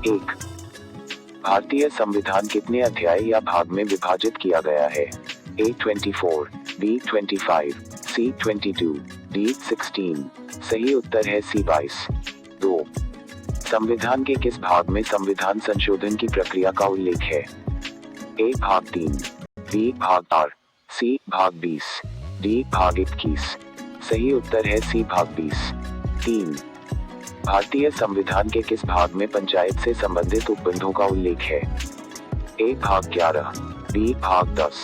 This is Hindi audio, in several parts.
एक, भारतीय संविधान कितने अध्याय या भाग में विभाजित किया गया है? A 24, B 25, C 22, D 16। सही उत्तर है C 22। 2, संविधान के किस भाग में संविधान संशोधन की प्रक्रिया का उल्लेख है? A भाग 3, B भाग 4, C भाग 20, D भाग 21। सही उत्तर है C भाग 20। 3, भारतीय संविधान के किस भाग में पंचायत से संबंधित उपबंधों का उल्लेख है? A भाग 11, B भाग 10,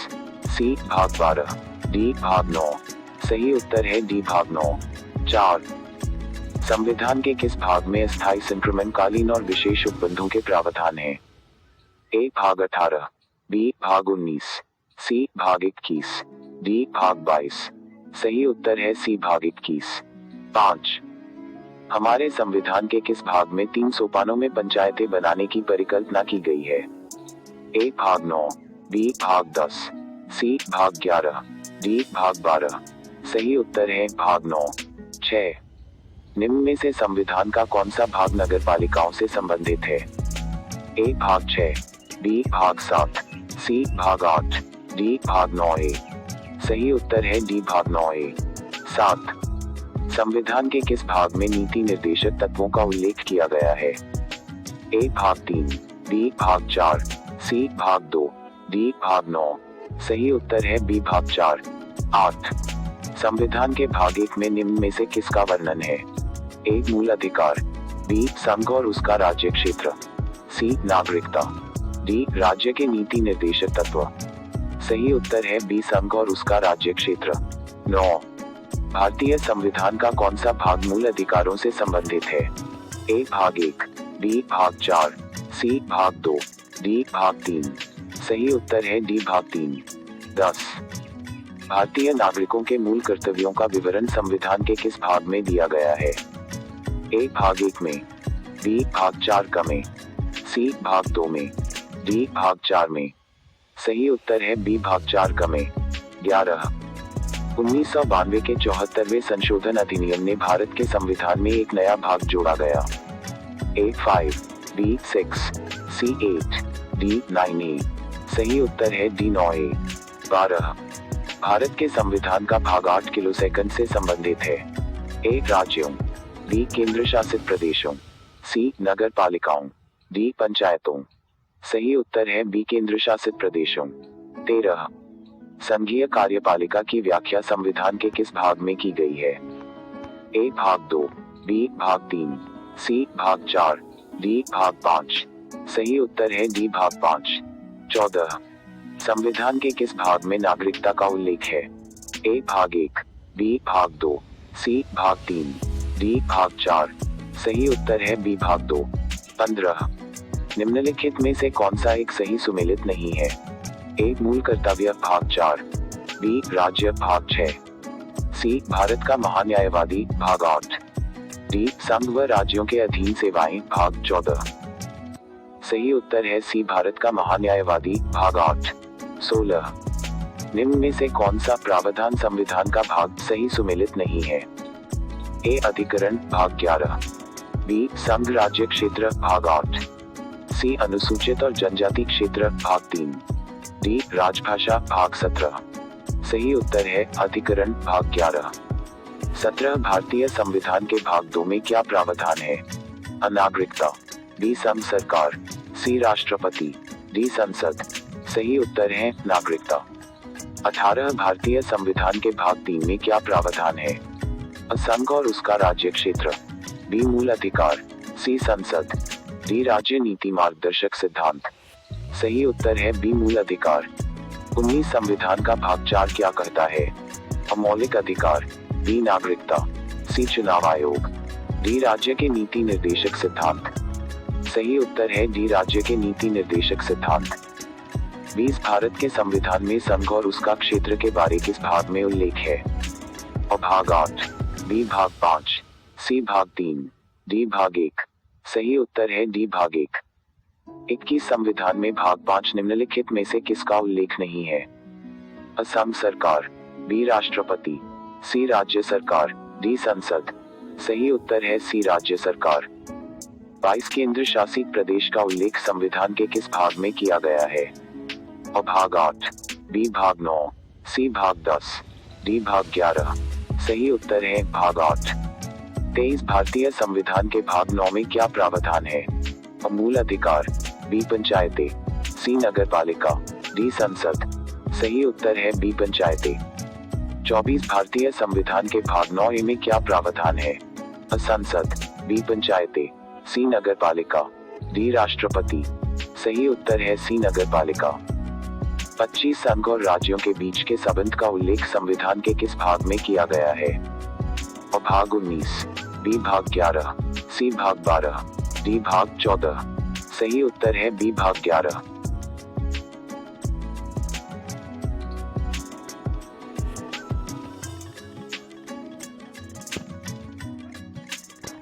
C भाग 12, D भाग 9। सही उत्तर है D भाग 9। 4, संविधान के किस भाग में अस्थायी संक्रमणकालीन और विशेष उपबंधों के प्रावधान हैं? A भाग 18, B भाग 19, C भाग 21, D भाग 22। सही उत्तर है C भाग 21। 5, हमारे संविधान के किस भाग में 3 सोपानों में पंचायतें बनाने की परिकल्पना की गई है? A भाग 9, B भाग 10, C भाग 11, D भाग 12। सही उत्तर है भाग 9। 6, निम्न में से संविधान का कौन सा भाग नगरपालिकाओं से संबंधित है? A भाग 6, B भाग 7, C भाग 8, D भाग 9A। सही उत्तर है D भाग 9A। 7, संविधान के किस भाग में नीति निर्देशक तत्वों का उल्लेख किया गया है? A भाग 3, B भाग 4, C भाग 2, D भाग 9। सही उत्तर है B भाग 4। 8, संविधान के भाग 1 में निम्न में से किसका वर्णन है? A मूल अधिकार, B संघ और उसका राज्य क्षेत्र, C नागरिकता, D राज्य के नीति निर्देशक तत्व। सही उत्तर है B संघ और उसका राज्य क्षेत्र। 9, भारतीय संविधान का कौन सा भाग मूल अधिकारों से संबंधित है? A भाग 1, B भाग 4, C भाग 2, D भाग 3। सही उत्तर है D भाग 3। 10, भारतीय नागरिकों के मूल कर्तव्यों का विवरण संविधान के किस भाग में दिया गया है? A भाग 1 में, B भाग 4 क में, C भाग 2 में, D भाग 4 में। सही उत्तर है B भाग 4 क में। 11, 1992 के 74वें संशोधन अधिनियम ने भारत के संविधान में एक नया भाग जोड़ा गया। A 5, B 6, C 8, D 9A। सही उत्तर है D 9A। 12, भारत के संविधान का भाग 8 किलो सेकंड से संबंधित है। A राज्यों, B केंद्र शासित प्रदेशों, C नगर पालिकाओं, D पंचायतों। सही उत्तर है B केंद्र शासित प्रदेशों। 13, संघीय कार्यपालिका की व्याख्या संविधान के किस भाग में की गई है? A भाग 2, B भाग 3, C भाग 4, D भाग 5। सही उत्तर है D भाग 5। 14, संविधान के किस भाग में नागरिकता का उल्लेख है? A भाग 1, B भाग 2, C भाग 3, D भाग 4। सही उत्तर है B भाग 2। 15, निम्नलिखित में से कौन सा एक सही सुमेलित नहीं है? A मूल कर्तव्य भाग 4, B राज्य भाग 6, C भारत का महान्यायवादी भाग 8, D संघ व राज्यों के अधीन सेवाएं भाग 14। सही उत्तर है C भारत का महान्यायवादी भाग 8। 16, निम्न में से कौन सा प्रावधान संविधान का भाग सही सुमेलित नहीं है? A अधिकरण भाग 11, B संघ राज्य क्षेत्र भाग 8, C अनुसूचित और जनजाति क्षेत्र भाग 3, D राजभाषा भाग 17। सही उत्तर है अधिकरण भाग 11। 17, भारतीय संविधान के भाग 2 में क्या प्रावधान है? अ नागरिकता, B संघ सरकार, C राष्ट्रपति, D संसद। सही उत्तर है नागरिकता। 18, भारतीय संविधान के भाग 3 में क्या प्रावधान है? अ संघ और उसका राज्य क्षेत्र, B मूल अधिकार, C संसद, D राज्य नीति मार्गदर्शक सिद्धांत। सही उत्तर है B मूल अधिकार। 19, संविधान का भाग 4 क्या कहता है? अ मौलिक अधिकार, B नागरिकता, C चुनाव आयोग, D राज्य के नीति निर्देशक सिद्धांत। सही उत्तर है D राज्य के नीति निर्देशक सिद्धांत। 20, भारत के संविधान में संघ और उसका क्षेत्र के बारे किस भाग में उल्लेख है? अ भाग 8, B भाग 5, C भाग 3, D भाग 1। सही उत्तर है D भाग 1। 21, संविधान में भाग 5 निम्नलिखित में से किसका उल्लेख नहीं है? अ संघ सरकार, B राष्ट्रपति, C राज्य सरकार, D संसद। सही उत्तर है C राज्य सरकार। 22 केंद्र शासित प्रदेश का उल्लेख संविधान के किस भाग में किया गया है? अ भाग 8, बी भाग 9, सी भाग 10, डी भाग 11। सही उत्तर है भाग 8। 23 भारतीय संविधान के भाग 9 में क्या प्रावधान है? अ मूल अधिकार, बी पंचायतें, सी नगर पालिका, डी संसद। सही उत्तर है बी पंचायतें। 24 भारतीय संविधान के भाग 9 में क्या प्रावधान है? अ संसद, बी पंचायतें, सी नगर पालिका, डी राष्ट्रपति। सही उत्तर है सी नगर पालिका। 25 संघ और राज्यों के बीच के संबंध का उल्लेख संविधान के किस भाग में किया गया है? अ भाग 19, बी भाग 11, सी भाग 12, डी भाग 14। सही उत्तर है बी भाग 11।